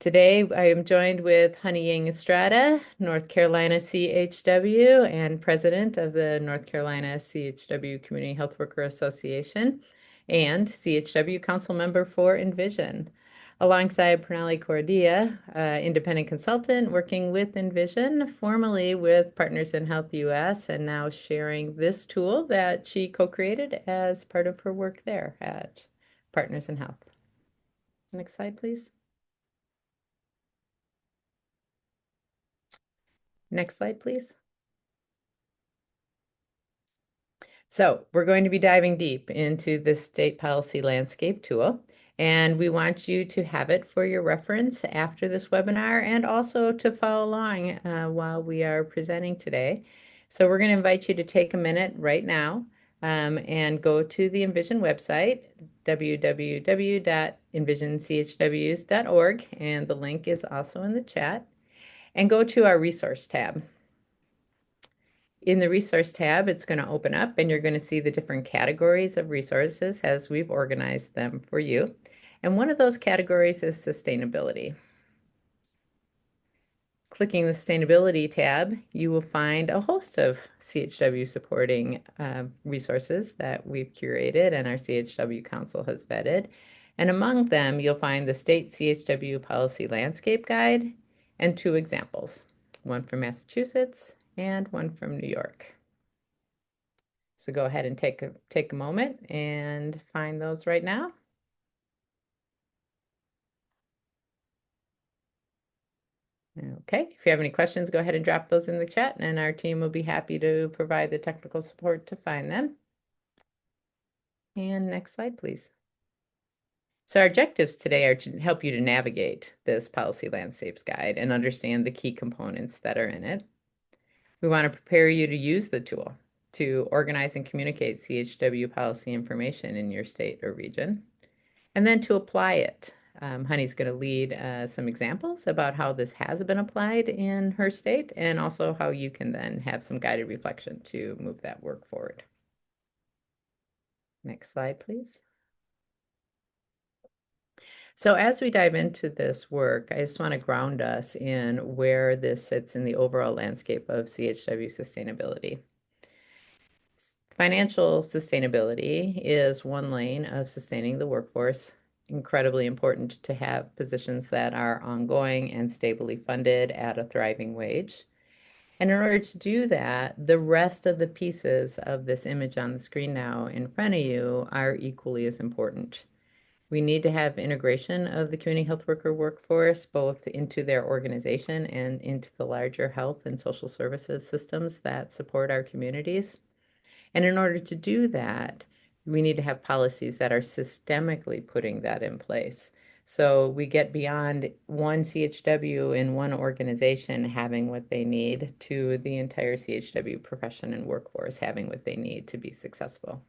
Today, I am joined with Honey Ying Estrada, North Carolina CHW and President of the North Carolina CHW Community Health Worker Association and CHW Council Member for Envision. Alongside Pranali Cordia, independent consultant working with Envision, formerly with Partners in Health US, and now sharing this tool that she co-created as part of her work there at Partners in Health. Next slide, please. Next slide, please. So we're going to be diving deep into the State Policy Landscape tool, and we want you to have it for your reference after this webinar and also to follow along while we are presenting today. So we're going to invite you to take a minute right now and go to the Envision website, www.envisionchws.org, and the link is also in the chat, and go to our resource tab. In the resource tab, it's going to open up and you're going to see the different categories of resources as we've organized them for you. And one of those categories is sustainability. Clicking the sustainability tab, you will find a host of CHW supporting resources that we've curated and our CHW Council has vetted. And among them, you'll find the State CHW Policy Landscape Guide and two examples, one from Massachusetts and one from New York. So go ahead and take a moment and find those right now. Okay, if you have any questions, go ahead and drop those in the chat and our team will be happy to provide the technical support to find them. And next slide, please. So our objectives today are to help you to navigate this policy landscapes guide and understand the key components that are in it. We want to prepare you to use the tool to organize and communicate CHW policy information in your state or region, and then to apply it. Honey's going to lead some examples about how this has been applied in her state and also how you can then have some guided reflection to move that work forward. Next slide, please. So as we dive into this work, I just want to ground us in where this sits in the overall landscape of CHW sustainability. Financial sustainability is one lane of sustaining the workforce. Incredibly important to have positions that are ongoing and stably funded at a thriving wage. And in order to do that, the rest of the pieces of this image on the screen now in front of you are equally as important. We need to have integration of the community health worker workforce, both into their organization and into the larger health and social services systems that support our communities. And in order to do that, we need to have policies that are systemically putting that in place. So we get beyond one CHW in one organization having what they need to the entire CHW profession and workforce having what they need to be successful.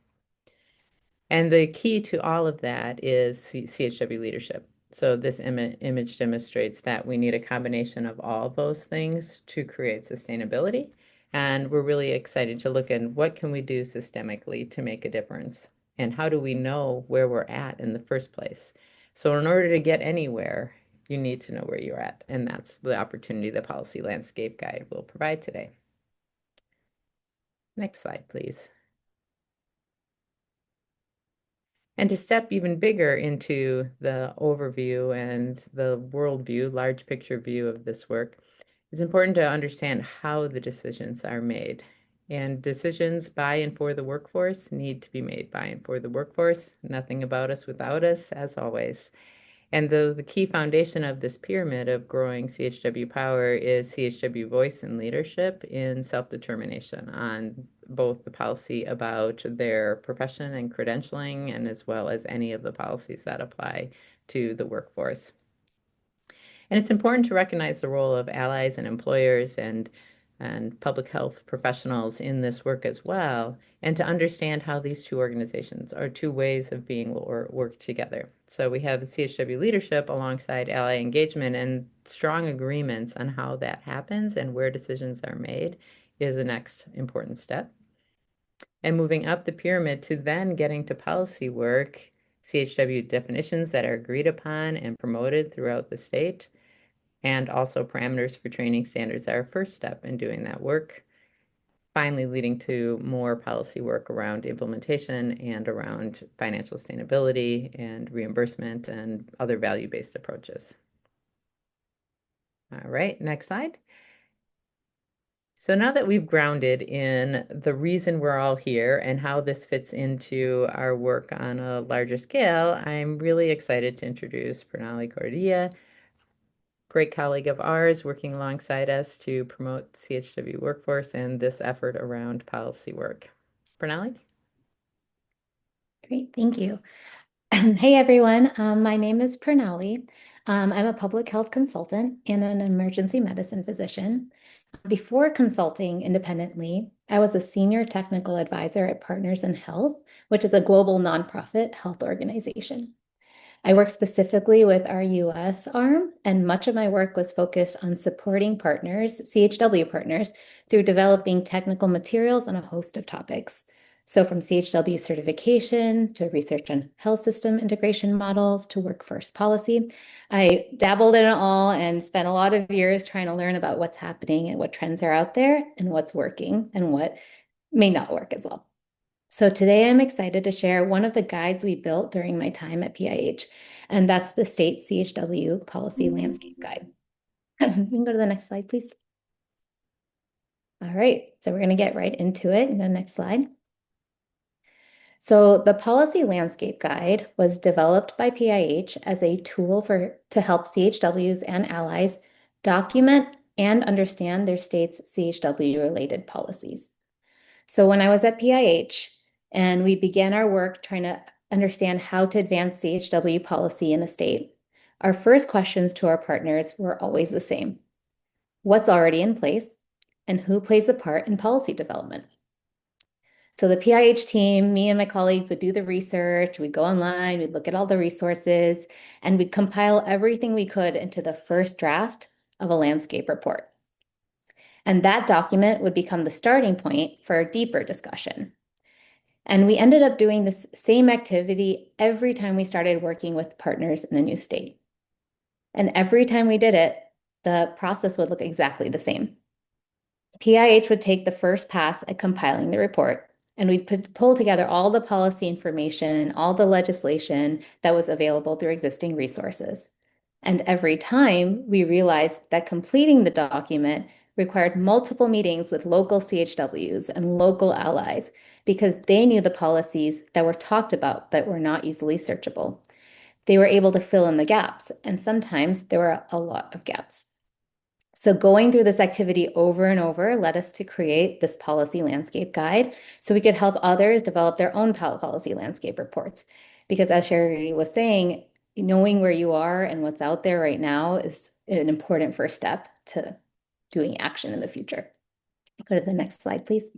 And the key to all of that is CHW leadership. So this image demonstrates that we need a combination of all those things to create sustainability. And we're really excited to look at what can we do systemically to make a difference? And how do we know where we're at in the first place? So in order to get anywhere, you need to know where you're at. And that's the opportunity the Policy Landscape Guide will provide today. Next slide, please. And to step even bigger into the overview and the worldview, large picture view of this work, it's important to understand how the decisions are made. And decisions by and for the workforce need to be made by and for the workforce. Nothing about us without us, as always. And the key foundation of this pyramid of growing CHW power is CHW voice and leadership in self-determination on both the policy about their profession and credentialing, and as well as any of the policies that apply to the workforce. And it's important to recognize the role of allies and employers and public health professionals in this work as well, and to understand how these two organizations are two ways of being or work together. So we have CHW leadership alongside ally engagement, and strong agreements on how that happens and where decisions are made is the next important step. And moving up the pyramid to then getting to policy work, CHW definitions that are agreed upon and promoted throughout the state, And also parameters for training standards are a first step in doing that work, finally leading to more policy work around implementation and around financial sustainability and reimbursement and other value-based approaches. All right, next slide. So now that we've grounded in the reason we're all here and how this fits into our work on a larger scale, I'm really excited to introduce Pranali Cordia, great colleague of ours working alongside us to promote CHW workforce and this effort around policy work. Pranali? Great, thank you. Hey everyone, my name is Pranali. I'm a public health consultant and an emergency medicine physician. Before consulting independently, I was a senior technical advisor at Partners in Health, which is a global nonprofit health organization. I work specifically with our US arm, and much of my work was focused on supporting partners, CHW partners, through developing technical materials on a host of topics. So from CHW certification to research on health system integration models to workforce policy, I dabbled in it all and spent a lot of years trying to learn about what's happening and what trends are out there and what's working and what may not work as well. So today I'm excited to share one of the guides we built during my time at PIH, and that's the State CHW Policy Landscape Guide. You can go to the next slide, please. All right, so we're going to get right into it. The next slide. So the Policy Landscape Guide was developed by PIH as a tool to help CHWs and allies document and understand their state's CHW-related policies. So when I was at PIH and we began our work trying to understand how to advance CHW policy in a state, our first questions to our partners were always the same. What's already in place and who plays a part in policy development? So the PIH team, me and my colleagues would do the research, we'd go online, we'd look at all the resources, and we'd compile everything we could into the first draft of a landscape report. And that document would become the starting point for a deeper discussion. And we ended up doing this same activity every time we started working with partners in a new state. And every time we did it, the process would look exactly the same. PIH would take the first pass at compiling the report, and we'd pull together all the policy information, all the legislation that was available through existing resources. And every time we realized that completing the document required multiple meetings with local CHWs and local allies because they knew the policies that were talked about but were not easily searchable. They were able to fill in the gaps, and sometimes there were a lot of gaps. So going through this activity over and over led us to create this policy landscape guide so we could help others develop their own policy landscape reports. Because as Sherry was saying, knowing where you are and what's out there right now is an important first step to doing action in the future. Go to the next slide, please.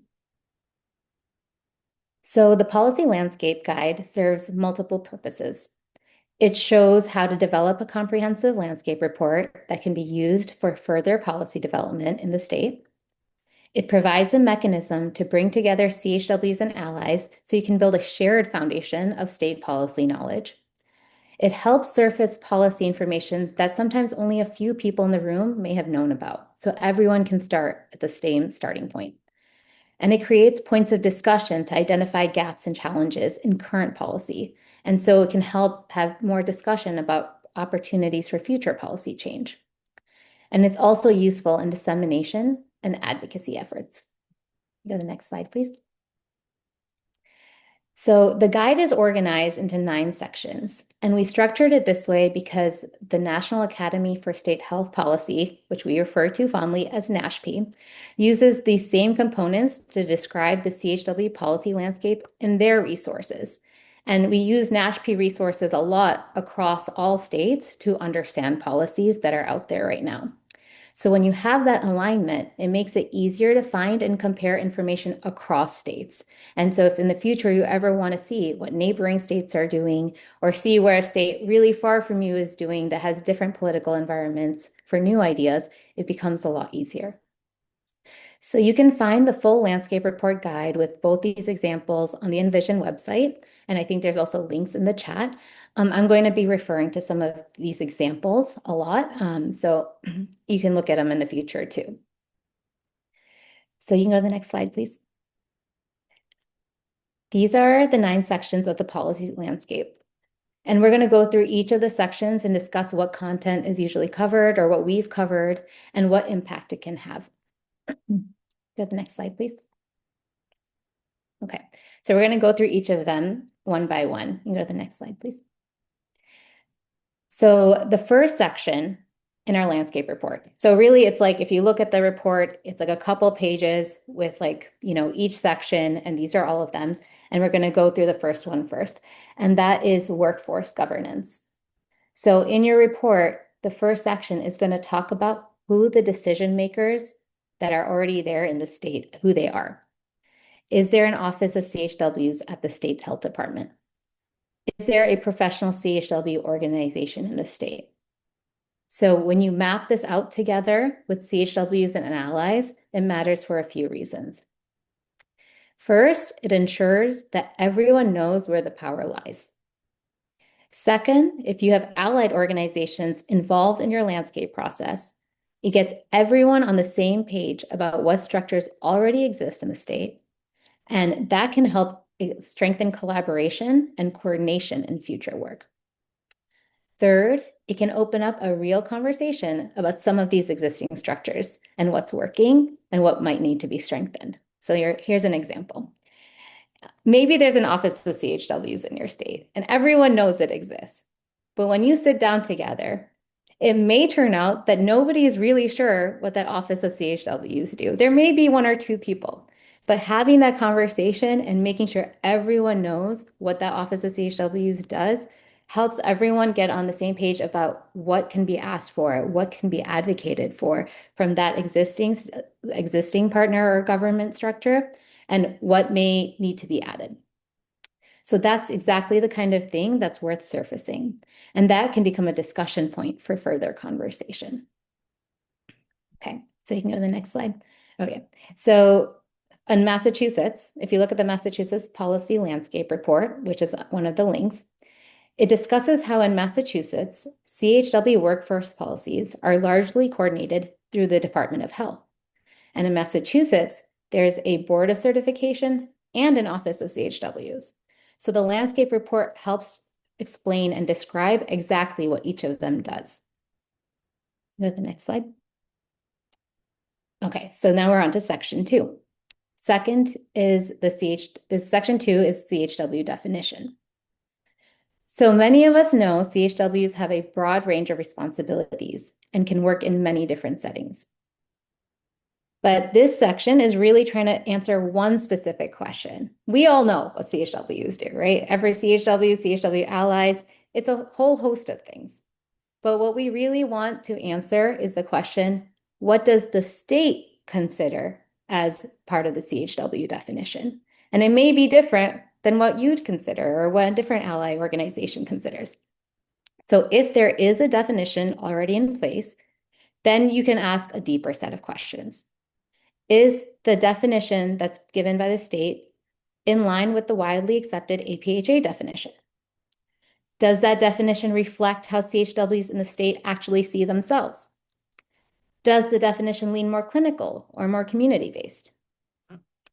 So the policy landscape guide serves multiple purposes. It shows how to develop a comprehensive landscape report that can be used for further policy development in the state. It provides a mechanism to bring together CHWs and allies so you can build a shared foundation of state policy knowledge. It helps surface policy information that sometimes only a few people in the room may have known about, so everyone can start at the same starting point. And it creates points of discussion to identify gaps and challenges in current policy. And so it can help have more discussion about opportunities for future policy change. And it's also useful in dissemination and advocacy efforts. Go to the next slide, please. So the guide is organized into 9 sections, and we structured it this way because the National Academy for State Health Policy, which we refer to fondly as NASHP, uses these same components to describe the CHW policy landscape in their resources. And we use NASHP resources a lot across all states to understand policies that are out there right now. So when you have that alignment, it makes it easier to find and compare information across states. And so if in the future you ever want to see what neighboring states are doing or see where a state really far from you is doing that has different political environments for new ideas, it becomes a lot easier. So you can find the full landscape report guide with both these examples on the Envision website. And I think there's also links in the chat. I'm going to be referring to some of these examples a lot, so you can look at them in the future too. So you can go to the next slide, please. These are the 9 sections of the policy landscape. And we're going to go through each of the sections and discuss what content is usually covered or what we've covered and what impact it can have. Go to the next slide, please. Okay, so we're going to go through each of them one by one. You can go to the next slide, please. So the first section in our landscape report. So really it's like, if you look at the report, it's like a couple pages with like, each section, and these are all of them. And we're going to go through the first one first, and that is workforce governance. So in your report, the first section is going to talk about who the decision makers that are already there in the state, who they are. Is there an office of CHWs at the state health department? Is there a professional CHW organization in the state? So when you map this out together with CHWs and allies, it matters for a few reasons. First, it ensures that everyone knows where the power lies. Second, if you have allied organizations involved in your landscape process, it gets everyone on the same page about what structures already exist in the state, and that can help strengthen collaboration and coordination in future work. Third, it can open up a real conversation about some of these existing structures and what's working and what might need to be strengthened. So here's an example. Maybe there's an office of CHWs in your state and everyone knows it exists. But when you sit down together, it may turn out that nobody is really sure what that office of CHWs do. There may be 1 or 2 people, but having that conversation and making sure everyone knows what that office of CHWs does helps everyone get on the same page about what can be asked for, what can be advocated for from that existing partner or government structure, and what may need to be added. So that's exactly the kind of thing that's worth surfacing. And that can become a discussion point for further conversation. Okay, so you can go to the next slide. Okay, so in Massachusetts, if you look at the Massachusetts Policy Landscape Report, which is one of the links, it discusses how in Massachusetts, CHW workforce policies are largely coordinated through the Department of Health. And in Massachusetts, there's a board of certification and an office of CHWs. So the landscape report helps explain and describe exactly what each of them does. Go to the next slide. Okay, so now we're on to section 2. Section 2 is CHW definition. So many of us know CHWs have a broad range of responsibilities and can work in many different settings. But this section is really trying to answer one specific question. We all know what CHWs do, right? Every CHW, CHW allies, it's a whole host of things. But what we really want to answer is the question, what does the state consider as part of the CHW definition? And it may be different than what you'd consider or what a different ally organization considers. So if there is a definition already in place, then you can ask a deeper set of questions. Is the definition that's given by the state in line with the widely accepted APHA definition? Does that definition reflect how CHWs in the state actually see themselves? Does the definition lean more clinical or more community-based?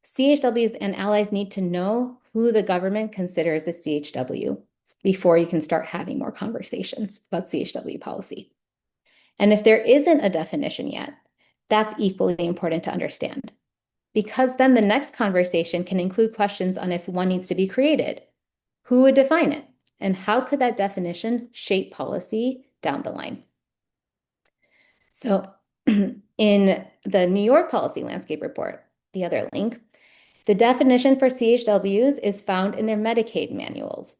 CHWs and allies need to know who the government considers a CHW before you can start having more conversations about CHW policy. And if there isn't a definition yet, that's equally important to understand, because then the next conversation can include questions on if one needs to be created, who would define it, and how could that definition shape policy down the line. So in the New York Policy Landscape Report, the other link, the definition for CHWs is found in their Medicaid manuals.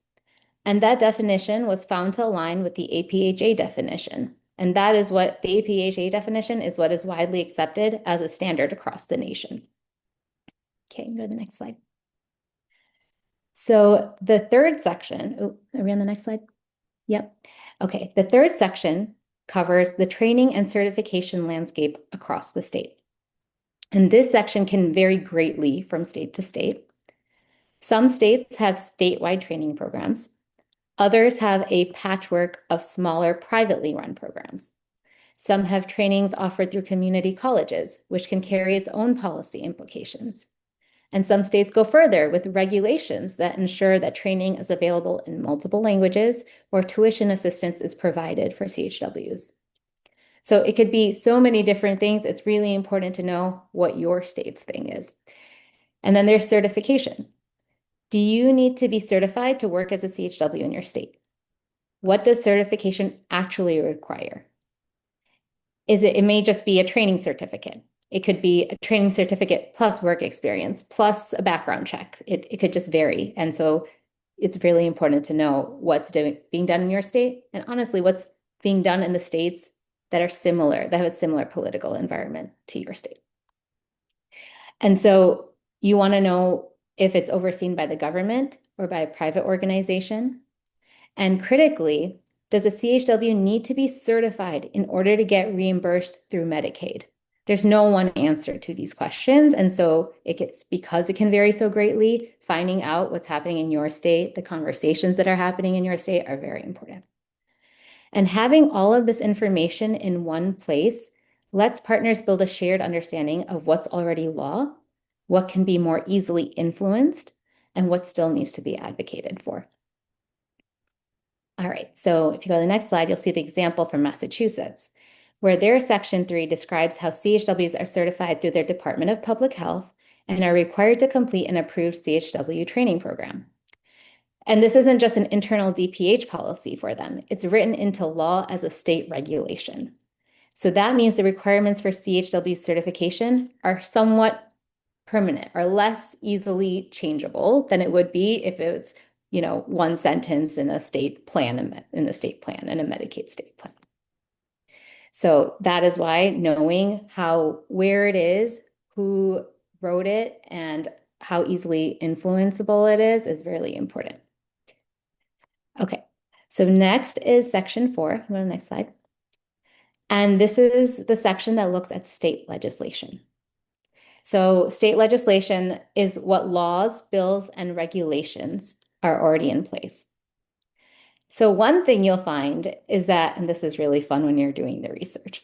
And that definition was found to align with the APHA definition. And that is what the APHA definition is, what is widely accepted as a standard across the nation. Okay, go to the next slide. So the third section, are we on the next slide? Yep. Okay, the third section covers the training and certification landscape across the state. And this section can vary greatly from state to state. Some states have statewide training programs. Others have a patchwork of smaller privately run programs. Some have trainings offered through community colleges, which can carry its own policy implications. And some states go further with regulations that ensure that training is available in multiple languages or tuition assistance is provided for CHWs. So it could be so many different things. It's really important to know what your state's thing is. And then there's certification. Do you need to be certified to work as a CHW in your state? What does certification actually require? It may just be a training certificate. It could be a training certificate plus work experience plus a background check. It could just vary. And so it's really important to know what's being done in your state and honestly, what's being done in the states that are similar, that have a similar political environment to your state. And so you want to know if it's overseen by the government or by a private organization. And critically, does a CHW need to be certified in order to get reimbursed through Medicaid? There's no one answer to these questions. And so because it can vary so greatly, finding out what's happening in your state, the conversations that are happening in your state are very important. And having all of this information in one place lets partners build a shared understanding of what's already law, what can be more easily influenced, and what still needs to be advocated for. All right, so if you go to the next slide, you'll see the example from Massachusetts, where their Section 3 describes how CHWs are certified through their Department of Public Health and are required to complete an approved CHW training program. And this isn't just an internal DPH policy for them. It's written into law as a state regulation. So that means the requirements for CHW certification are somewhat permanent or less easily changeable than it would be if it's, one sentence in a state plan, and a Medicaid state plan. So that is why knowing where it is, who wrote it, and how easily influenceable it is really important. Okay, so next is Section 4. Go to the next slide. And this is the section that looks at state legislation. So state legislation is what laws, bills, and regulations are already in place. So one thing you'll find is that, and this is really fun when you're doing the research,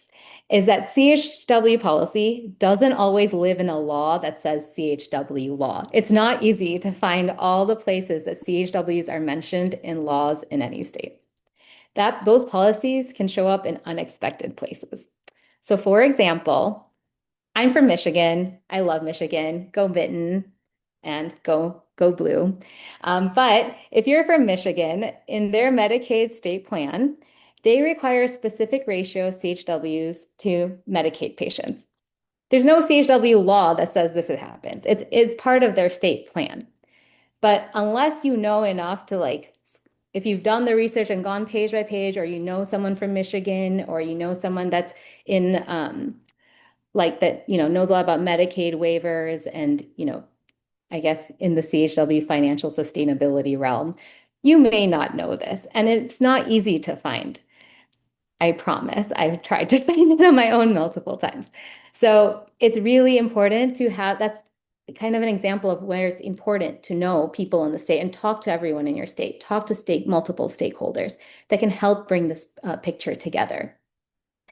is that CHW policy doesn't always live in a law that says CHW law. It's not easy to find all the places that CHWs are mentioned in laws in any state. Those policies can show up in unexpected places. So for example, I'm from Michigan. I love Michigan. Go Mitten and go blue. But if you're from Michigan, in their Medicaid state plan, they require a specific ratio of CHWs to Medicaid patients. There's no CHW law that says this happens. It's part of their state plan. But unless you know enough to if you've done the research and gone page by page, or you know someone from Michigan, or you know someone that's in knows a lot about Medicaid waivers and, I guess in the CHW financial sustainability realm, you may not know this. And it's not easy to find. I promise. I've tried to find it on my own multiple times. So it's really important to have, that's kind of an example of where it's important to know people in the state and talk to everyone in your state, talk to multiple stakeholders that can help bring this picture together.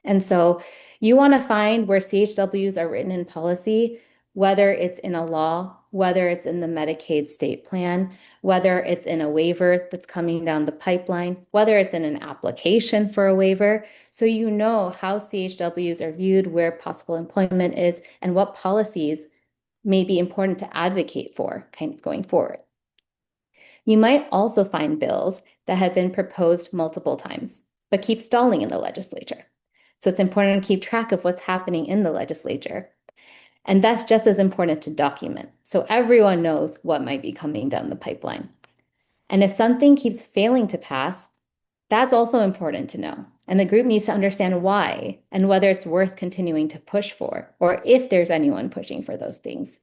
And so you want to find where CHWs are written in policy, whether it's in a law, whether it's in the Medicaid state plan, whether it's in a waiver that's coming down the pipeline, whether it's in an application for a waiver, so you know how CHWs are viewed, where possible employment is, and what policies may be important to advocate for kind of going forward. You might also find bills that have been proposed multiple times, but keep stalling in the legislature. So it's important to keep track of what's happening in the legislature. And that's just as important to document, so everyone knows what might be coming down the pipeline. And if something keeps failing to pass, that's also important to know. And the group needs to understand why and whether it's worth continuing to push for, or if there's anyone pushing for those things.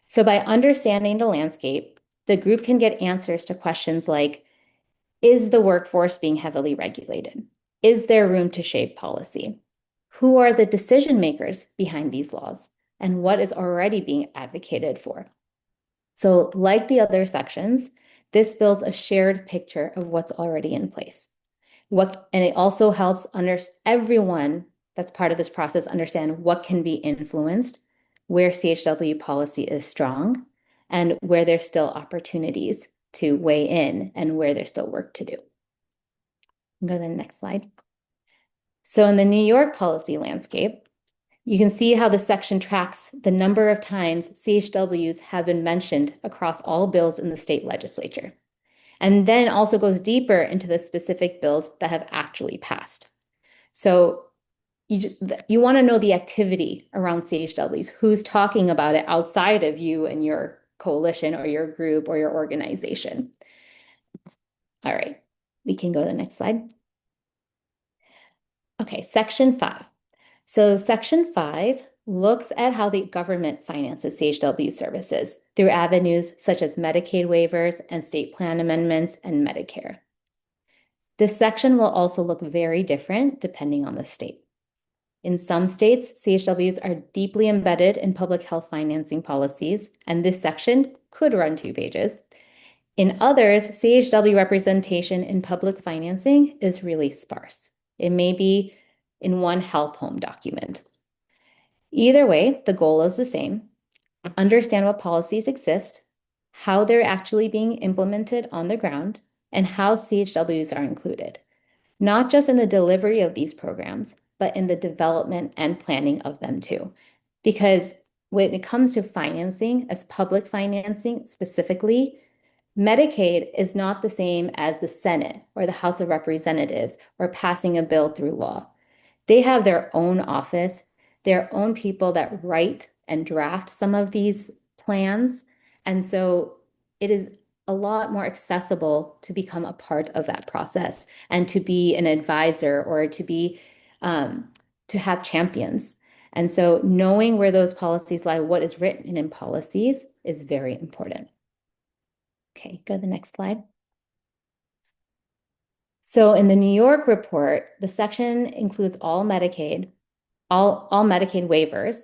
So by understanding the landscape, the group can get answers to questions like, is the workforce being heavily regulated? Is there room to shape policy? Who are the decision makers behind these laws? And what is already being advocated for? So like the other sections, This builds a shared picture of what's already in place. And it also helps everyone that's part of this process understand what can be influenced, where CHW policy is strong, and where there's still opportunities to weigh in and where there's still work to do. Go to the next slide. So in the New York policy landscape, you can see how the section tracks the number of times CHWs have been mentioned across all bills in the state legislature, and then also goes deeper into the specific bills that have actually passed. So you want to know the activity around CHWs, who's talking about it outside of you and your coalition or your group or your organization. All right, we can go to the next slide. Okay, Section 5. So Section 5 looks at how the government finances CHW services through avenues such as Medicaid waivers and state plan amendments and Medicare. This section will also look very different depending on the state. In some states, CHWs are deeply embedded in public health financing policies, and this section could run 2 pages. In others, CHW representation in public financing is really sparse. It may be in one health home document. Either way, the goal is the same. Understand what policies exist, how they're actually being implemented on the ground, and how CHWs are included, not just in the delivery of these programs, but in the development and planning of them too. Because when it comes to financing, as public financing specifically, Medicaid is not the same as the Senate or the House of Representatives or passing a bill through law. They have their own office, their own people that write and draft some of these plans. And so it is a lot more accessible to become a part of that process and to be an advisor or to have champions. And so knowing where those policies lie, what is written in policies is very important. Okay, go to the next slide. So in the New York report, the section includes all Medicaid waivers,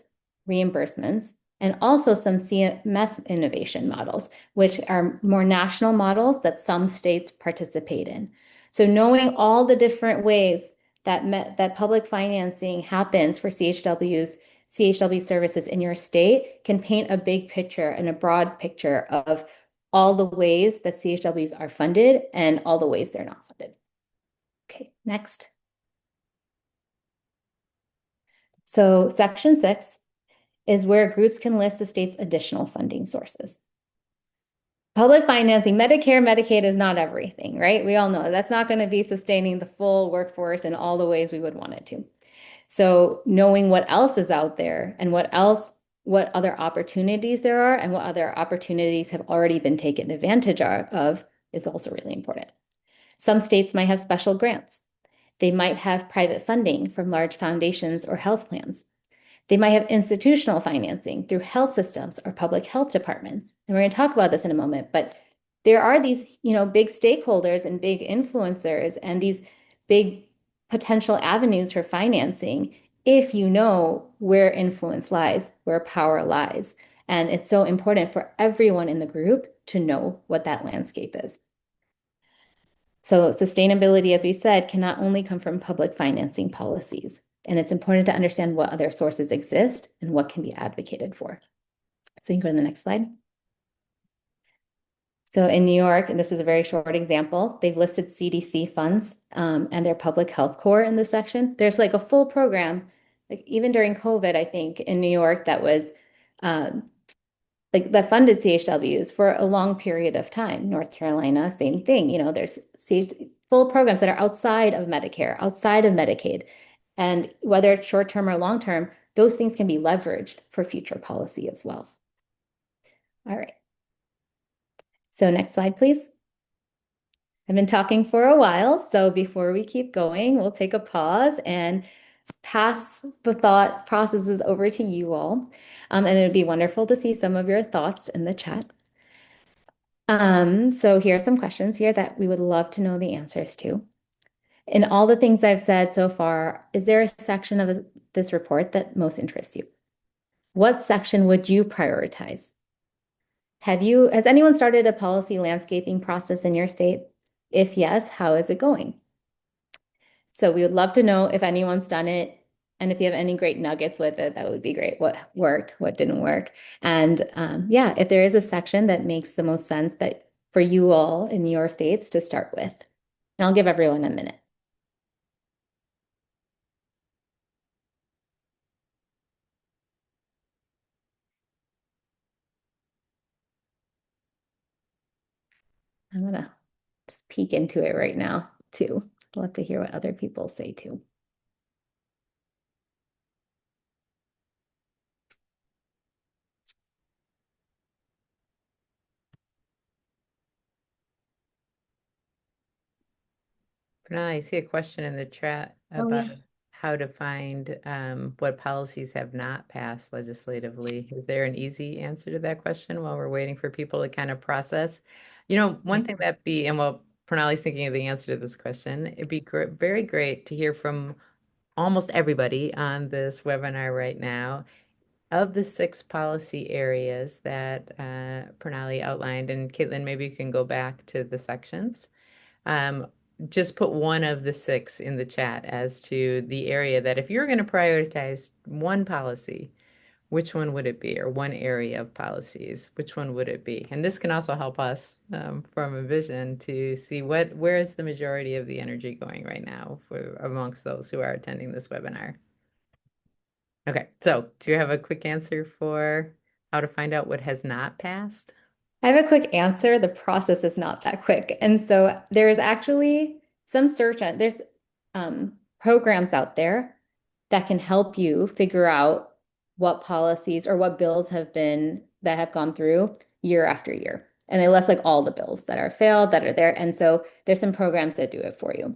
reimbursements, and also some CMS innovation models, which are more national models that some states participate in. So knowing all the different ways that public financing happens for CHW services in your state can paint a big picture and a broad picture of all the ways that CHWs are funded and all the ways they're not funded. Okay, next. So Section 6 is where groups can list the state's additional funding sources. Public financing, Medicare, Medicaid is not everything, right? We all know that's not going to be sustaining the full workforce in all the ways we would want it to. So knowing what else is out there and what other opportunities there are and what other opportunities have already been taken advantage of is also really important. Some states might have special grants. They might have private funding from large foundations or health plans. They might have institutional financing through health systems or public health departments. And we're going to talk about this in a moment, but there are these, big stakeholders and big influencers and these big potential avenues for financing if you know where influence lies, where power lies. And it's so important for everyone in the group to know what that landscape is. So sustainability, as we said, can not only come from public financing policies, and it's important to understand what other sources exist and what can be advocated for. So you can go to the next slide. So in New York, and this is a very short example, they've listed CDC funds and their public health core in this section. There's like a full program, like even during COVID, I think, in New York that was that funded CHWs for a long period of time. North Carolina, same thing. There's full programs that are outside of Medicare, outside of Medicaid. And whether it's short-term or long-term, those things can be leveraged for future policy as well. All right. So next slide, please. I've been talking for a while, so before we keep going, we'll take a pause and pass the thought processes over to you all. And it'd be wonderful to see some of your thoughts in the chat. So here are some questions here that we would love to know the answers to. In all the things I've said so far, is there a section of this report that most interests you? What section would you prioritize? Has anyone started a policy landscaping process in your state? If yes, how is it going? So we would love to know if anyone's done it. And if you have any great nuggets with it, that would be great. What worked, what didn't work. And yeah, if there is a section that makes the most sense that for you all in your states to start with. And I'll give everyone a minute. I'm gonna just peek into it right now too. I'd love to hear what other people say too. Now I see a question in the chat Oh about yeah. how to find what policies have not passed legislatively. Is there an easy answer to that question while we're waiting for people to kind of process? One thing that'd be, and while Pranali's thinking of the answer to this question, it'd be very great to hear from almost everybody on this webinar right now. Of the six policy areas that Pranali outlined, and Caitlin, maybe you can go back to the sections. Um, just put one of the six in the chat as to the area that if you're going to prioritize one policy, which one would it be? Or one area of policies, which one would it be? And this can also help us from a vision to see where is the majority of the energy going right now amongst those who are attending this webinar. Okay, so do you have a quick answer for how to find out what has not passed? I have a quick answer. The process is not that quick. And so there is actually there's programs out there that can help you figure out what policies or what bills that have gone through year after year. And they list like all the bills that are failed, that are there. And so there's some programs that do it for you.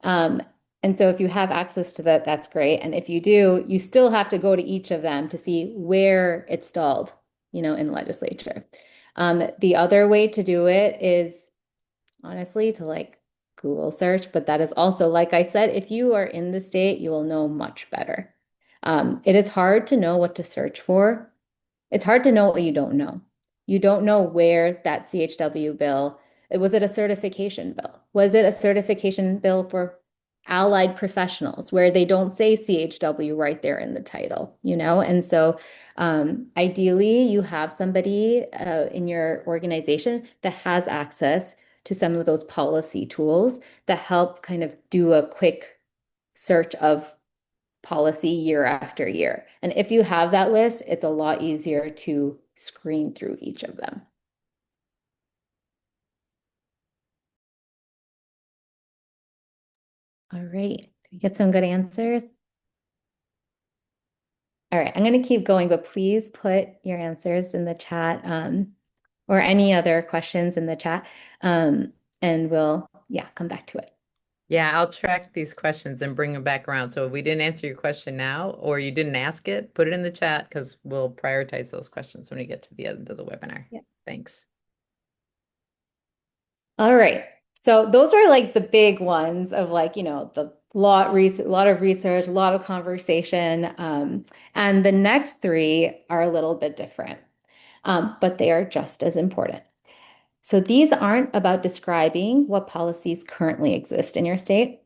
Um, and so if you have access to that, that's great. And if you do, you still have to go to each of them to see where it stalled, in the legislature. The other way to do it is honestly to like Google search, but that is also, like I said, if you are in the state, you will know much better. It is hard to know what to search for. It's hard to know what you don't know. You don't know where that CHW bill, was it a certification bill? Was it a certification bill for allied professionals where they don't say CHW right there in the title, And so ideally you have somebody in your organization that has access to some of those policy tools that help kind of do a quick search of policy year after year. And if you have that list, it's a lot easier to screen through each of them. All right. Did we get some good answers? All right, I'm going to keep going, but please put your answers in the chat or any other questions in the chat. And we'll, yeah, come back to it. Yeah, I'll track these questions and bring them back around. So if we didn't answer your question now, or you didn't ask it, put it in the chat because we'll prioritize those questions when we get to the end of the webinar. Yeah. Thanks. All right. So those are like the big ones of like, the lot of research, a lot of conversation. And the next three are a little bit different, but they are just as important. So these aren't about describing what policies currently exist in your state.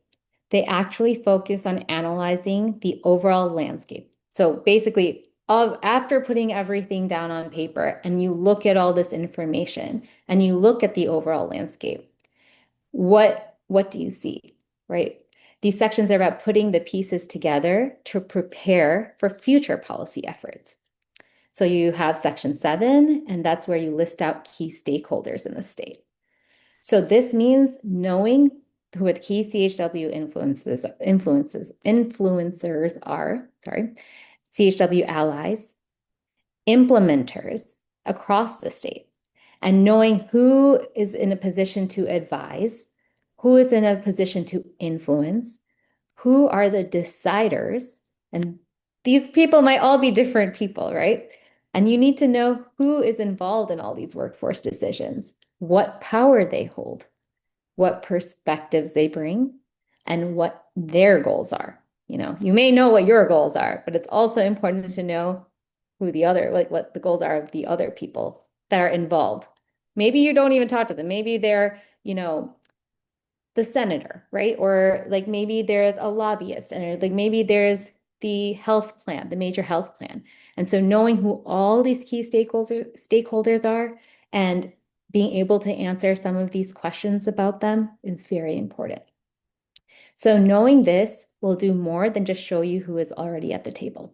They actually focus on analyzing the overall landscape. So basically, after putting everything down on paper and you look at all this information and you look at the overall landscape, what do you see, right? These sections are about putting the pieces together to prepare for future policy efforts. So you have section 7, and that's where you list out key stakeholders in the state. So this means knowing who the key CHW influencers are, CHW allies, implementers across the state, and knowing who is in a position to advise, who is in a position to influence, who are the deciders, and these people might all be different people, right? And you need to know who is involved in all these workforce decisions, what power they hold, what perspectives they bring, and what their goals are. You may know what your goals are, but it's also important to know who the other, like what the goals are of the other people that are involved. Maybe you don't even talk to them. Maybe they're, the senator, right? Or like maybe there's a lobbyist, and like maybe there's the health plan, the major health plan. And so knowing who all these key stakeholders are and being able to answer some of these questions about them is very important. So knowing this will do more than just show you who is already at the table.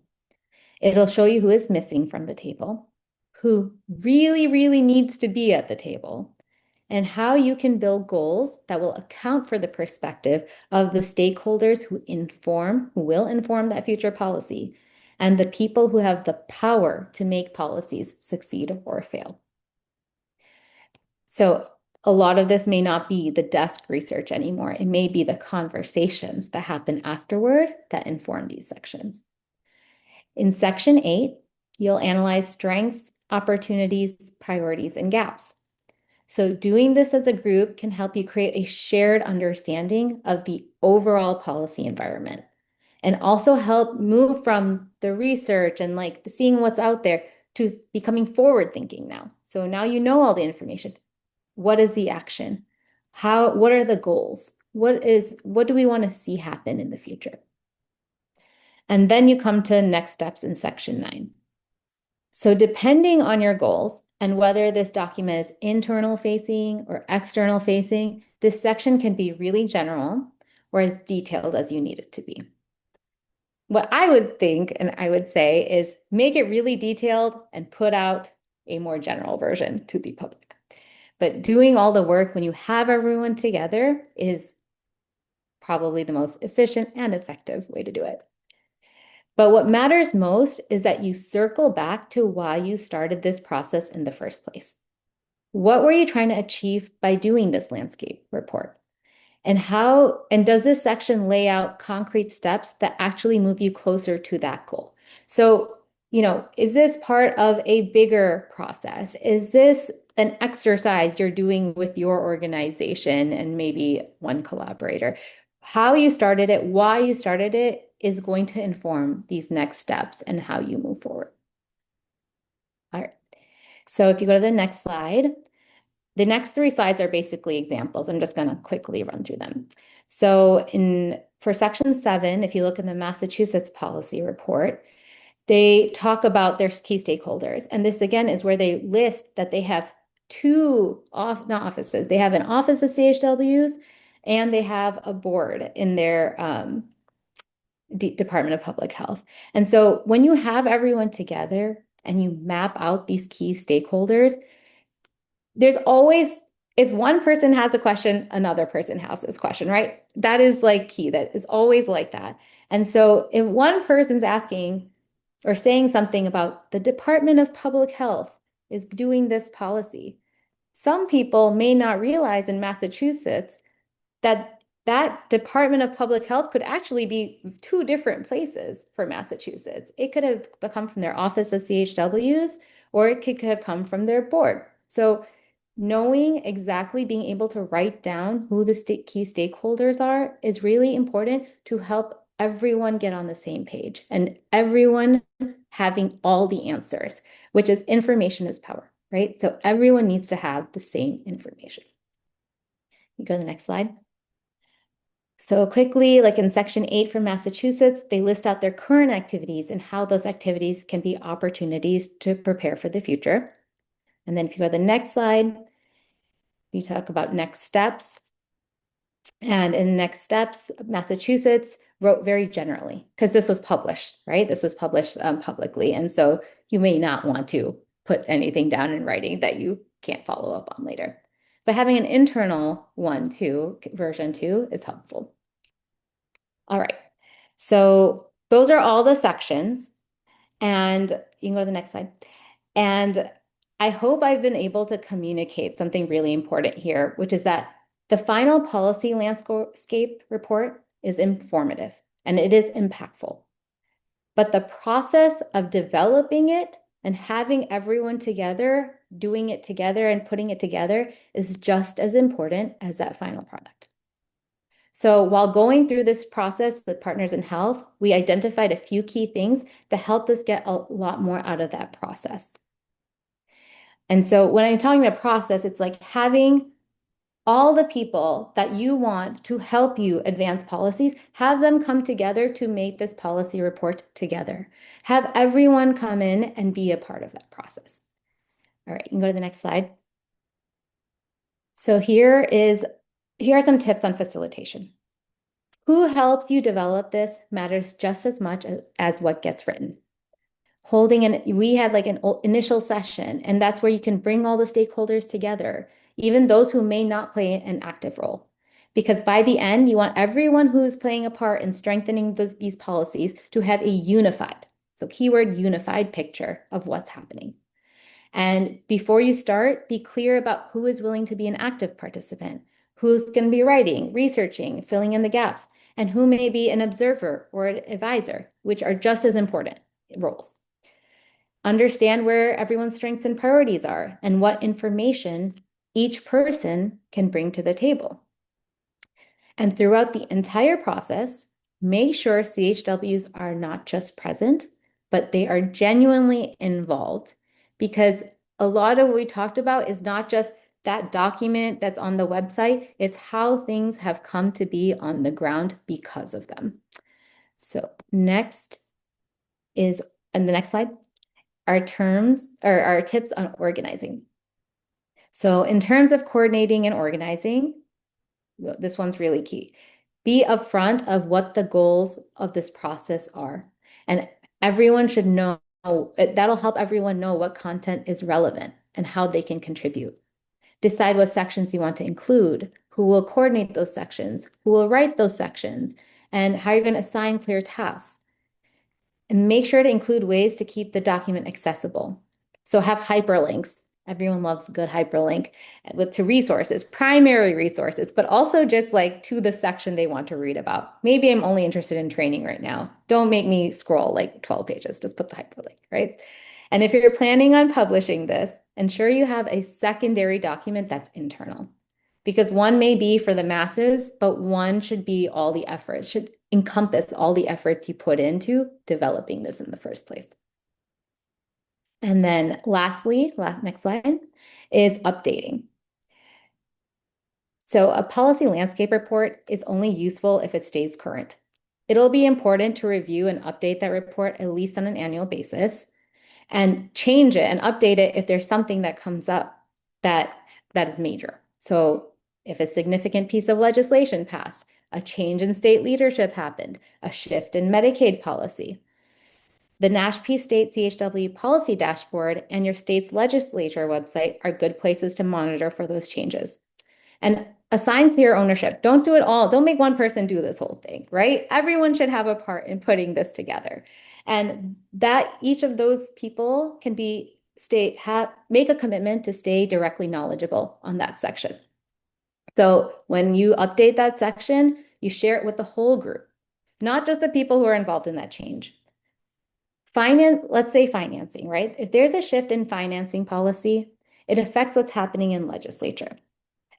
It'll show you who is missing from the table, who really, really needs to be at the table, and how you can build goals that will account for the perspective of the stakeholders who will inform that future policy, and the people who have the power to make policies succeed or fail. So a lot of this may not be the desk research anymore. It may be the conversations that happen afterward that inform these sections. In section 8, you'll analyze strengths, opportunities, priorities, and gaps. So doing this as a group can help you create a shared understanding of the overall policy environment and also help move from the research and like seeing what's out there to becoming forward thinking now. So now you know all the information. What is the action? What are the goals? What do we want to see happen in the future? And then you come to next steps in section 9. So depending on your goals and whether this document is internal facing or external facing, this section can be really general or as detailed as you need it to be. What I would think and I would say is make it really detailed and put out a more general version to the public. But doing all the work when you have everyone together is probably the most efficient and effective way to do it. But what matters most is that you circle back to why you started this process in the first place. What were you trying to achieve by doing this landscape report? And does this section lay out concrete steps that actually move you closer to that goal? So, is this part of a bigger process? Is this an exercise you're doing with your organization and maybe one collaborator? How you started it, why you started it is going to inform these next steps and how you move forward. All right. So if you go to the next slide, the next 3 slides are basically examples. I'm just going to quickly run through them. So for section 7, if you look in the Massachusetts policy report, they talk about their key stakeholders. And this again is where they list that they have not offices. They have an office of CHWs and they have a board in their Department of Public Health. And so when you have everyone together and you map out these key stakeholders, there's always, if one person has a question, another person has this question, right? That is like key. That is always like that. And so if one person's asking or saying something about the Department of Public Health is doing this policy, some people may not realize in Massachusetts that that Department of Public Health could actually be 2 different places for Massachusetts. It could have come from their office of CHWs, or it could have come from their board. So knowing exactly, being able to write down who the key stakeholders are is really important to help everyone get on the same page and everyone having all the answers, which is information is power, right? So everyone needs to have the same information. You go to the next slide. So quickly, like in section 8 for Massachusetts, they list out their current activities and how those activities can be opportunities to prepare for the future. And then if you go to the next slide, we talk about next steps. And in next steps, Massachusetts wrote very generally because this was published, right? This was published publicly. And so you may not want to put anything down in writing that you can't follow up on later. But having an internal version 2 is helpful. All right. So those are all the sections. And you can go to the next slide. And I hope I've been able to communicate something really important here, which is that the final policy landscape report is informative and it is impactful. But the process of developing it and having everyone together, doing it together and putting it together is just as important as that final product. So while going through this process with Partners in Health, we identified a few key things that helped us get a lot more out of that process. And so when I'm talking about process, it's like having all the people that you want to help you advance policies, have them come together to make this policy report together. Have everyone come in and be a part of that process. All right, you can go to the next slide. So here are some tips on facilitation. Who helps you develop this matters just as much as what gets written. We had like an initial session, and that's where you can bring all the stakeholders together, even those who may not play an active role. Because by the end, you want everyone who's playing a part in strengthening these policies to have a unified, so keyword unified picture of what's happening. And before you start, be clear about who is willing to be an active participant, who's going to be writing, researching, filling in the gaps, and who may be an observer or an advisor, which are just as important roles. Understand where everyone's strengths and priorities are and what information each person can bring to the table. And throughout the entire process, make sure CHWs are not just present, but they are genuinely involved, because a lot of what we talked about is not just that document that's on the website, it's how things have come to be on the ground because of them. So next is, and the next slide, our terms or our tips on organizing. So in terms of coordinating and organizing, this one's really key. Be upfront of what the goals of this process are. And everyone should know, that'll help everyone know what content is relevant and how they can contribute. Decide what sections you want to include, who will coordinate those sections, who will write those sections, and how you're going to assign clear tasks. And make sure to include ways to keep the document accessible. So have hyperlinks. Everyone loves a good hyperlink to resources, primary resources, but also just like to the section they want to read about. Maybe I'm only interested in training right now. Don't make me scroll like 12 pages. Just put the hyperlink, right? And if you're planning on publishing this, ensure you have a secondary document that's internal, because one may be for the masses, but one should be all the efforts, should encompass all the efforts you put into developing this in the first place. And then lastly, next slide, is updating. So a policy landscape report is only useful if it stays current. It'll be important to review and update that report at least on an annual basis, and change it and update it if there's something that comes up that is major. So if a significant piece of legislation passed, a change in state leadership happened, a shift in Medicaid policy. The NASHP State CHW Policy Dashboard and your state's legislature website are good places to monitor for those changes. And assign clear ownership. Don't do it all. Don't make one person do this whole thing, right? Everyone should have a part in putting this together. And that each of those people can make a commitment to stay directly knowledgeable on that section. So when you update that section, you share it with the whole group, not just the people who are involved in that change. Let's say financing, right? If there's a shift in financing policy, it affects what's happening in legislature.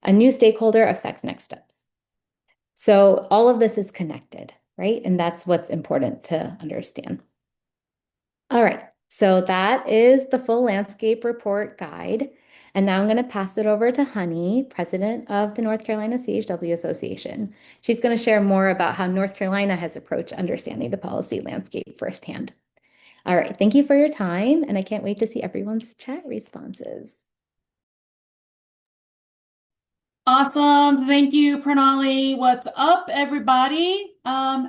A new stakeholder affects next steps. So all of this is connected, right? And that's what's important to understand. All right, so that is the full landscape report guide. And now I'm going to pass it over to Honey, president of the North Carolina CHW Association. She's going to share more about how North Carolina has approached understanding the policy landscape firsthand. All right, thank you for your time, and I can't wait to see everyone's chat responses. Awesome. Thank you, Pranali. What's up, everybody?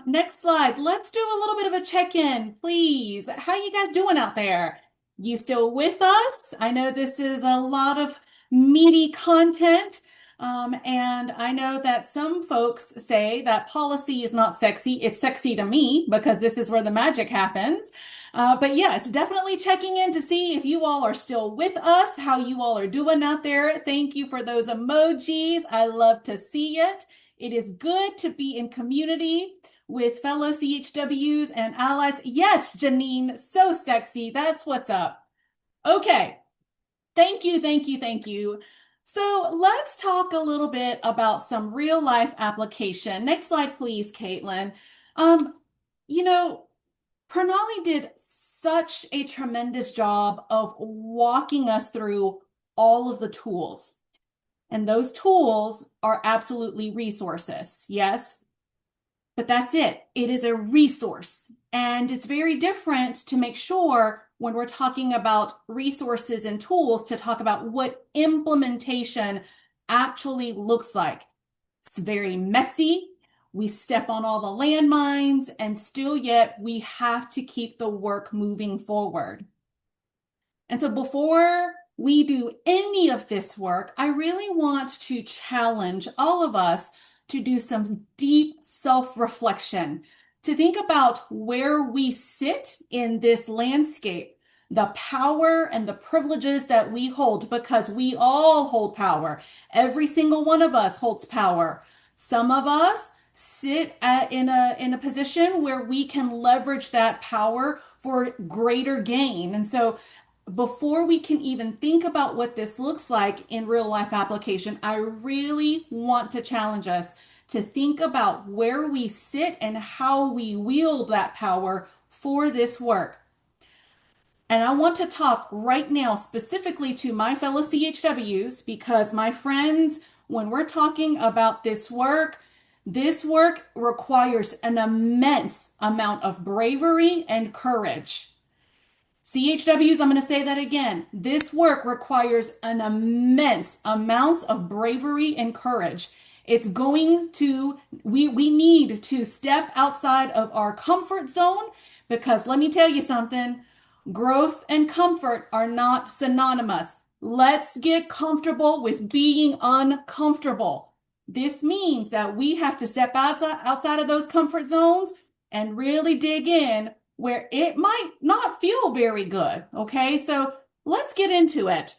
Next slide. Let's do a little bit of a check-in, please. How you guys doing out there? You still with us? I know this is a lot of meaty content. And I know that some folks say that policy is not sexy. It's sexy to me because this is where the magic happens. But yes, definitely checking in to see if you all are still with us, how you all are doing out there. Thank you for those emojis. I love to see it. It is good to be in community with fellow CHWs and allies. Yes, Janine, so sexy. That's what's up. Okay. Thank you, thank you, thank you. So let's talk a little bit about some real life application. Next slide, please, Caitlin. You know, Pranali did such a tremendous job of walking us through all of the tools. And those tools are absolutely resources, yes? But that's it. It is a resource. And it's very different to make sure when we're talking about resources and tools to talk about what implementation actually looks like. It's very messy. We step on all the landmines, and still yet we have to keep the work moving forward. And so before we do any of this work, I really want to challenge all of us to do some deep self-reflection, to think about where we sit in this landscape, the power and the privileges that we hold, because we all hold power. Every single one of us holds power. Some of us sit in a position where we can leverage that power for greater gain. And so before we can even think about what this looks like in real life application, I really want to challenge us to think about where we sit and how we wield that power for this work. And I want to talk right now specifically to my fellow CHWs, because my friends, when we're talking about this work requires an immense amount of bravery and courage. CHWs, I'm going to say that again. This work requires an immense amount of bravery and courage. It's going to, we need to step outside of our comfort zone, because let me tell you something, growth and comfort are not synonymous. Let's get comfortable with being uncomfortable. This means that we have to step outside of those comfort zones and really dig in where it might not feel very good. Okay, so let's get into it.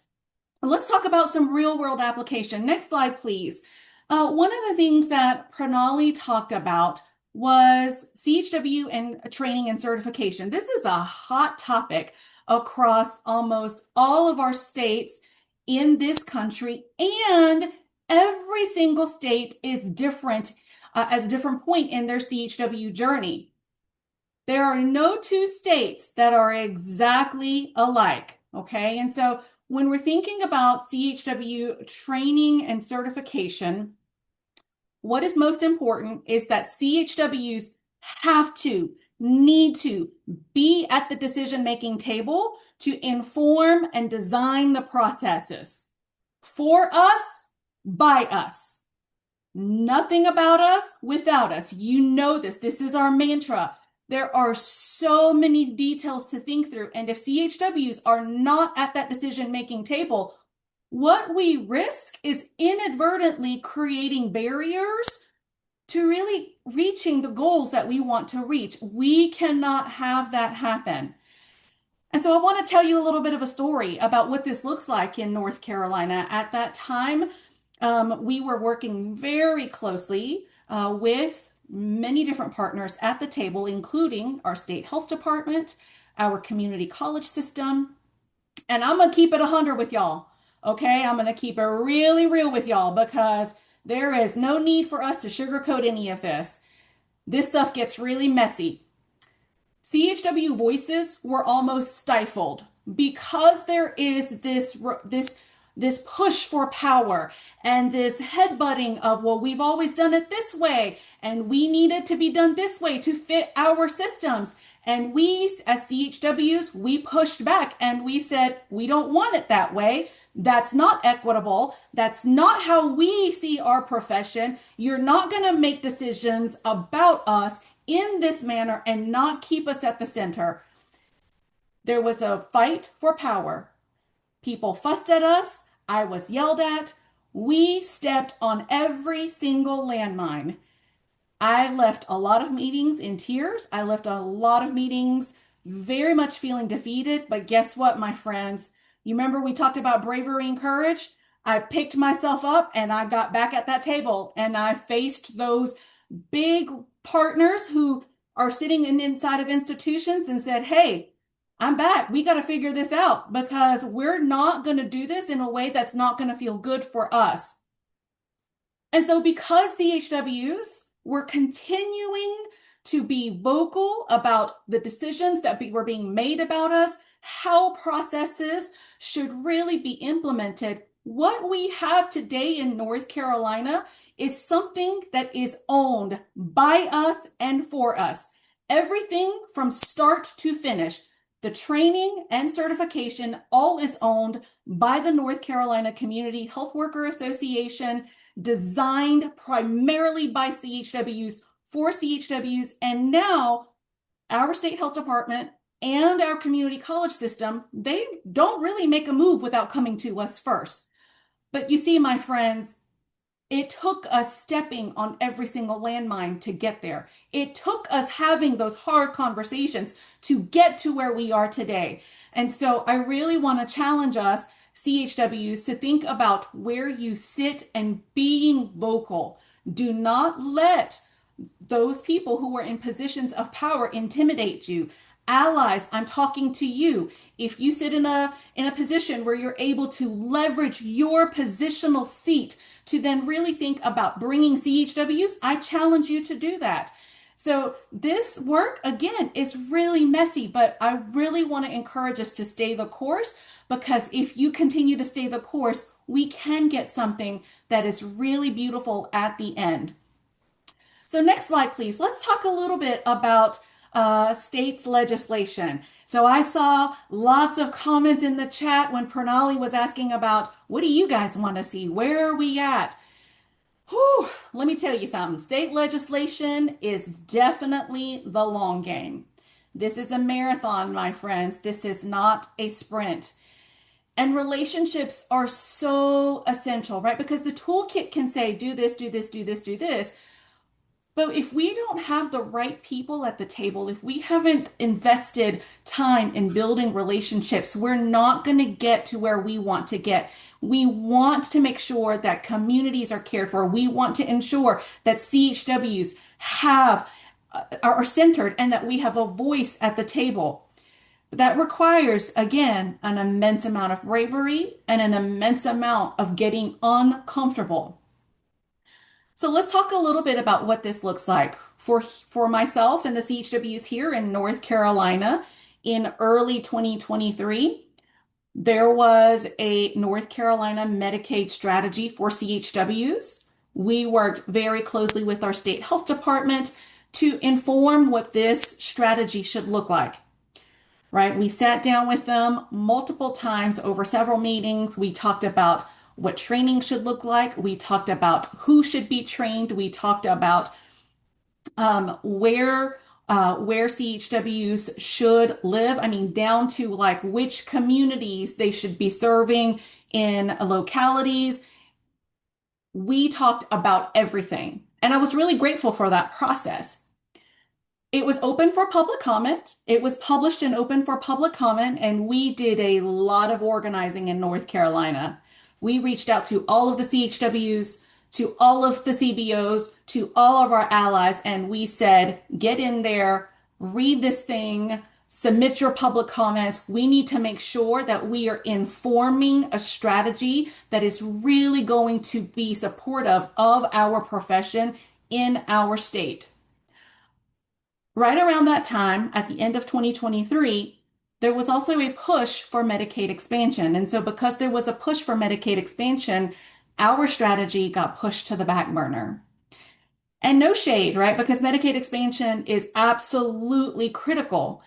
Let's talk about some real world application. Next slide, please. One of the things that Pranali talked about was CHW and training and certification. This is a hot topic across almost all of our states in this country, and every single state is different at a different point in their CHW journey. There are no two states that are exactly alike, okay? And so when we're thinking about CHW training and certification, what is most important is that CHWs need to be at the decision-making table to inform and design the processes for us, by us. Nothing about us without us. You know this. This is our mantra. There are so many details to think through. And if CHWs are not at that decision-making table, what we risk is inadvertently creating barriers to really reaching the goals that we want to reach. We cannot have that happen. And so I want to tell you a little bit of a story about what this looks like in North Carolina. At that time, we were working very closely with many different partners at the table, including our state health department, our community college system. And I'm going to keep it 100 with y'all. Okay, I'm going to keep it really real with y'all, because there is no need for us to sugarcoat any of this. This stuff gets really messy. CHW voices were almost stifled because there is this push for power and this headbutting of, well, we've always done it this way, and we need it to be done this way to fit our systems. And we, as CHWs, we pushed back and we said, we don't want it that way. That's not equitable. That's not how we see our profession. You're not going to make decisions about us in this manner and not keep us at the center. There was a fight for power. People fussed at us. I was yelled at. We stepped on every single landmine. I left a lot of meetings in tears. I left a lot of meetings very much feeling defeated. But guess what, my friends? You remember we talked about bravery and courage? I picked myself up and I got back at that table and I faced those big partners who are sitting inside of institutions and said, hey, I'm back. We got to figure this out, because we're not going to do this in a way that's not going to feel good for us. And so because CHWs were continuing to be vocal about the decisions that were being made about us, how processes should really be implemented. What we have today in North Carolina is something that is owned by us and for us. Everything from start to finish, the training and certification, all is owned by the North Carolina Community Health Worker Association, designed primarily by CHWs for CHWs, and now our state health department and our community college system, they don't really make a move without coming to us first. But you see, my friends, it took us stepping on every single landmine to get there. It took us having those hard conversations to get to where we are today. And so I really want to challenge us, CHWs, to think about where you sit and being vocal. Do not let those people who are in positions of power intimidate you. Allies, I'm talking to you. If you sit in a position where you're able to leverage your positional seat to then really think about bringing CHWs, I challenge you to do that. So this work, again, is really messy, but I really want to encourage us to stay the course, because if you continue to stay the course, we can get something that is really beautiful at the end. So next slide, please. Let's talk a little bit about states legislation. So I saw lots of comments in the chat when Pranali was asking about, what do you guys want to see? Where are we at? Whew, let me tell you something. State legislation is definitely the long game. This is a marathon, my friends. This is not a sprint. And relationships are so essential, right? Because the toolkit can say, do this, do this, do this, do this. But if we don't have the right people at the table, if we haven't invested time in building relationships, we're not going to get to where we want to get. We want to make sure that communities are cared for. We want to ensure that CHWs are centered and that we have a voice at the table. That requires, again, an immense amount of bravery and an immense amount of getting uncomfortable. So let's talk a little bit about what this looks like. For myself and the CHWs here in North Carolina, in early 2023, there was a North Carolina Medicaid strategy for CHWs. We worked very closely with our state health department to inform what this strategy should look like. Right? We sat down with them multiple times over several meetings. We talked about what training should look like. We talked about who should be trained. We talked about where CHWs should live. I mean, down to like which communities they should be serving in localities. We talked about everything. And I was really grateful for that process. It was open for public comment. It was published and open for public comment, and we did a lot of organizing in North Carolina. We reached out to all of the CHWs, to all of the CBOs, to all of our allies, and we said, get in there, read this thing, submit your public comments. We need to make sure that we are informing a strategy that is really going to be supportive of our profession in our state. Right around that time, at the end of 2023, there was also a push for Medicaid expansion. And so because there was a push for Medicaid expansion, our strategy got pushed to the back burner. And no shade, right? Because Medicaid expansion is absolutely critical.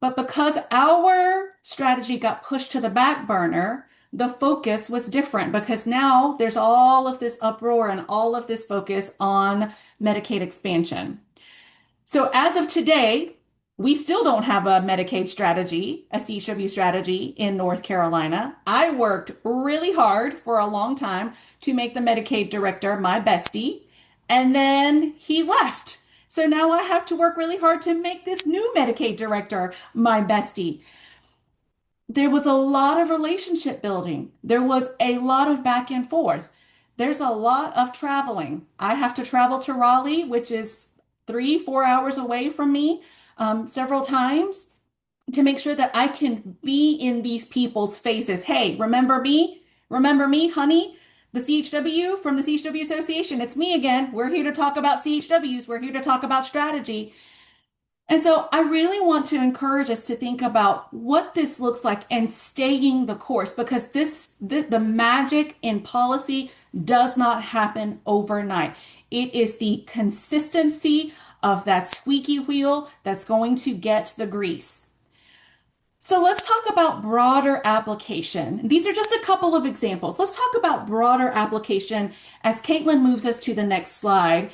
But because our strategy got pushed to the back burner, the focus was different, because now there's all of this uproar and all of this focus on Medicaid expansion. So as of today, we still don't have a Medicaid strategy, a CHW strategy in North Carolina. I worked really hard for a long time to make the Medicaid director my bestie, and then he left. So now I have to work really hard to make this new Medicaid director my bestie. There was a lot of relationship building. There was a lot of back and forth. There's a lot of traveling. I have to travel to Raleigh, which is 3-4 hours away from me, several times, to make sure that I can be in these people's faces. Hey, remember me? Remember me, honey? The CHW from the CHW Association. It's me again. We're here to talk about CHWs. We're here to talk about strategy. And so I really want to encourage us to think about what this looks like and staying the course because the magic in policy does not happen overnight. It is the consistency of that squeaky wheel that's going to get the grease. So let's talk about broader application. These are just a couple of examples. Let's talk about broader application as Caitlin moves us to the next slide.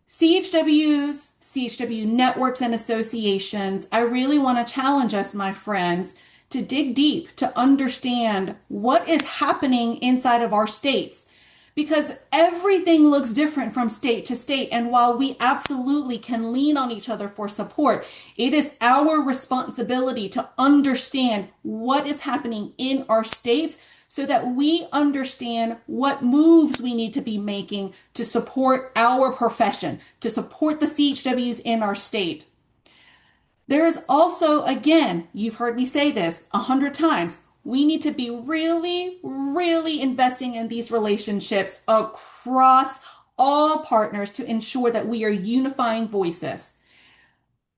CHWs, CHW networks and associations, I really want to challenge us, my friends, to dig deep to understand what is happening inside of our states because everything looks different from state to state. And while we absolutely can lean on each other for support, it is our responsibility to understand what is happening in our states so that we understand what moves we need to be making to support our profession, to support the CHWs in our state. There is also, again, you've heard me say this 100 times, we need to be really, really investing in these relationships across all partners to ensure that we are unifying voices.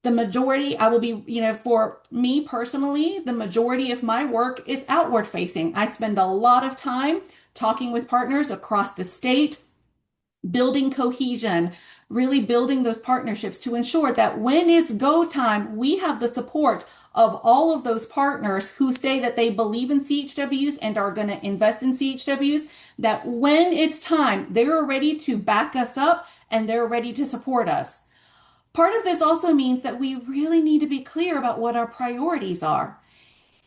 The majority, I will be, for me personally, the majority of my work is outward facing. I spend a lot of time talking with partners across the state, building cohesion, really building those partnerships to ensure that when it's go time, we have the support of all of those partners who say that they believe in CHWs and are going to invest in CHWs, that when it's time, they're ready to back us up and they're ready to support us. Part of this also means that we really need to be clear about what our priorities are.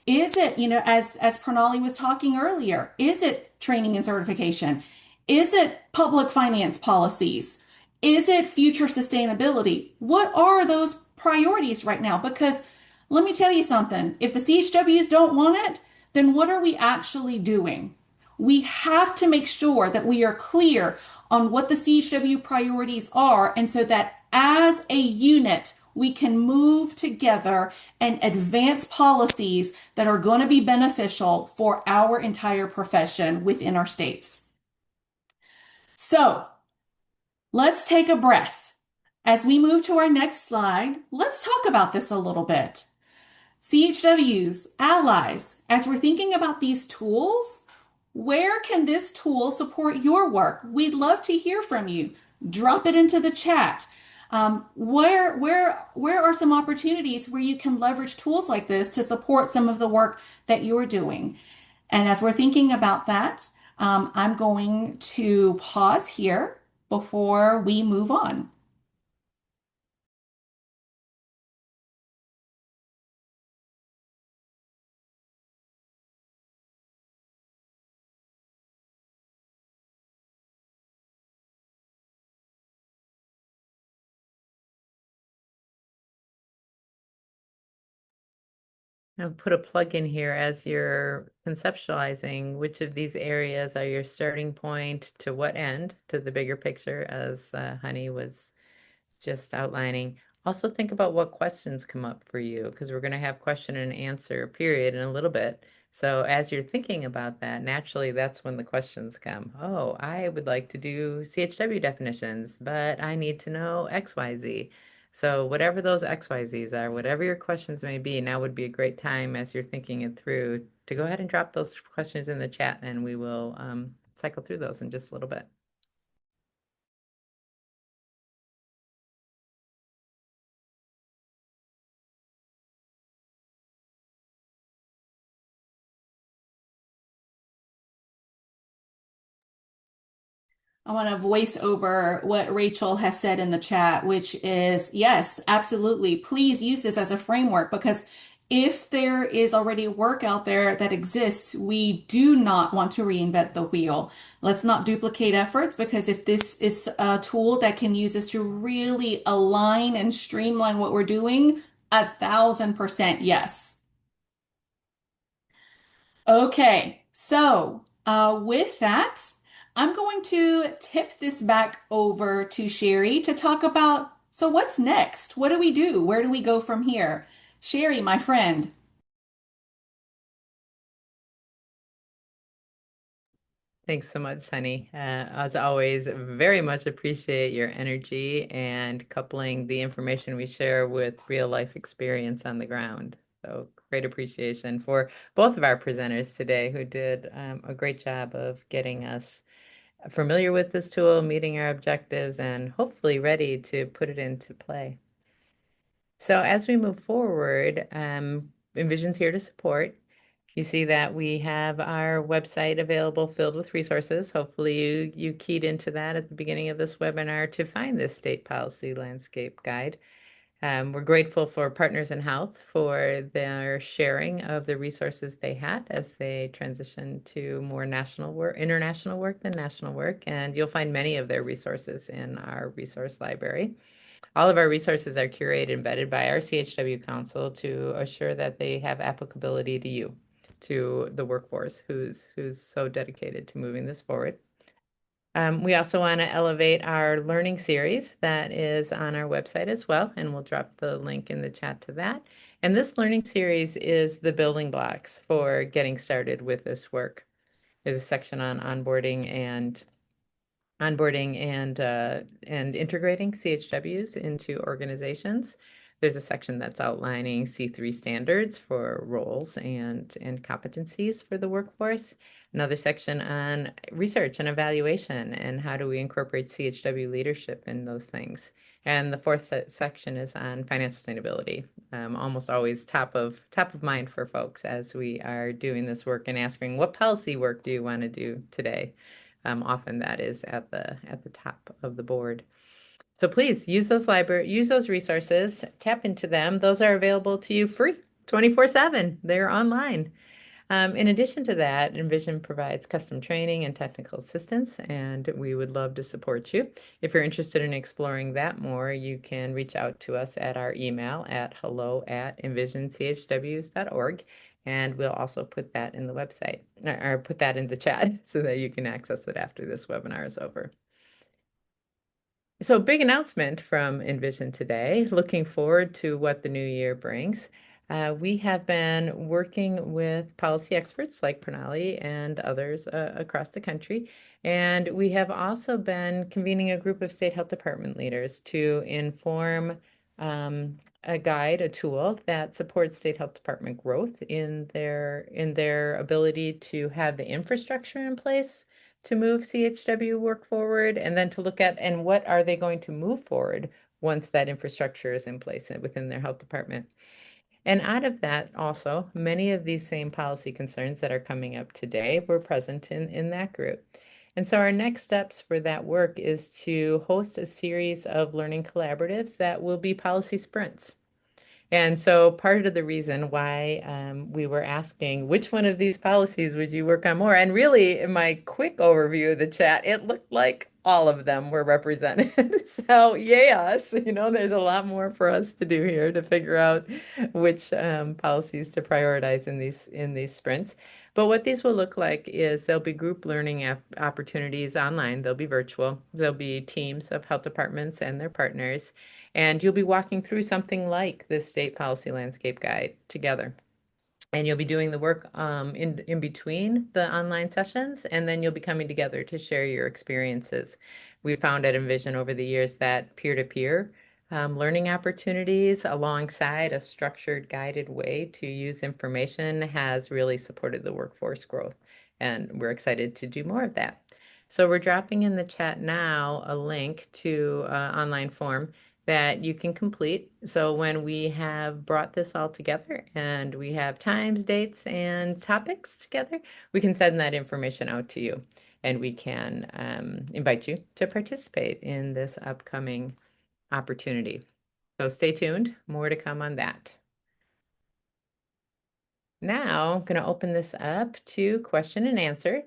Is it, as Pranali was talking earlier, is it training and certification? Is it public finance policies? Is it future sustainability? What are those priorities right now? Because let me tell you something, if the CHWs don't want it, then what are we actually doing? We have to make sure that we are clear on what the CHW priorities are, and so that as a unit, we can move together and advance policies that are going to be beneficial for our entire profession within our states. So let's take a breath. As we move to our next slide, let's talk about this a little bit. CHWs, allies, as we're thinking about these tools, where can this tool support your work? We'd love to hear from you. Drop it into the chat. Where are some opportunities where you can leverage tools like this to support some of the work that you're doing? And as we're thinking about that, I'm going to pause here before we move on. I'll put a plug in here as you're conceptualizing which of these areas are your starting point to what end, to the bigger picture, as Honey was just outlining. Also think about what questions come up for you, because we're going to have question and answer period in a little bit. So as you're thinking about that, naturally, that's when the questions come. Oh, I would like to do CHW definitions, but I need to know XYZ. So whatever those XYZs are, whatever your questions may be, now would be a great time as you're thinking it through to go ahead and drop those questions in the chat, and we will cycle through those in just a little bit. I want to voice over what Rachel has said in the chat, which is yes, absolutely. Please use this as a framework because if there is already work out there that exists, we do not want to reinvent the wheel. Let's not duplicate efforts because if this is a tool that can use us to really align and streamline what we're doing, 1,000% yes. Okay, so with that, I'm going to tip this back over to Sherry to talk about, so what's next? What do we do? Where do we go from here? Sherry, my friend. Thanks so much, honey. As always, very much appreciate your energy and coupling the information we share with real life experience on the ground. So great appreciation for both of our presenters today who did a great job of getting us familiar with this tool, meeting our objectives, and hopefully ready to put it into play. So as we move forward, Envision's here to support. You see that we have our website available filled with resources. Hopefully you keyed into that at the beginning of this webinar to find this state policy landscape guide. We're grateful for Partners in Health for their sharing of the resources they had as they transition to more national work, international work than national work. And you'll find many of their resources in our resource library. All of our resources are curated and vetted by our CHW Council to assure that they have applicability to you, to the workforce who's so dedicated to moving this forward. We also want to elevate our learning series that is on our website as well, and we'll drop the link in the chat to that. And this learning series is the building blocks for getting started with this work. There's a section on onboarding and integrating CHWs into organizations. There's a section that's outlining C3 standards for roles and competencies for the workforce. Another section on research and evaluation and how do we incorporate CHW leadership in those things. And the fourth section is on financial sustainability, almost always top of mind for folks as we are doing this work and asking, what policy work do you want to do today? Often that is at the top of the board. So please use those resources, tap into them. Those are available to you free, 24/7. They're online. In addition to that, Envision provides custom training and technical assistance, and we would love to support you. If you're interested in exploring that more, you can reach out to us at our email at hello@envisionchws.org. And we'll also put that in the website or put that in the chat so that you can access it after this webinar is over. So big announcement from Envision today. Looking forward to what the new year brings. We have been working with policy experts like Pranali and others across the country. And we have also been convening a group of state health department leaders to inform a guide, a tool that supports state health department growth in their ability to have the infrastructure in place to move CHW work forward, and then to look at and what are they going to move forward once that infrastructure is in place within their health department. And out of that also, many of these same policy concerns that are coming up today were present in that group. And so our next steps for that work is to host a series of learning collaboratives that will be policy sprints. And so part of the reason why we were asking which one of these policies would you work on more? And really, in my quick overview of the chat, it looked like all of them were represented. So yay us, there's a lot more for us to do here to figure out which policies to prioritize in these sprints. But what these will look like is there'll be group learning opportunities online. They'll be virtual. There'll be teams of health departments and their partners. And you'll be walking through something like this state policy landscape guide together. And you'll be doing the work in between the online sessions, and then you'll be coming together to share your experiences. We found at Envision over the years that peer-to-peer learning opportunities alongside a structured, guided way to use information has really supported the workforce growth. And we're excited to do more of that. So we're dropping in the chat now a link to an online form that you can complete. So when we have brought this all together and we have times, dates, and topics together, we can send that information out to you and we can invite you to participate in this upcoming opportunity. So stay tuned, more to come on that. Now I'm going to open this up to question and answer.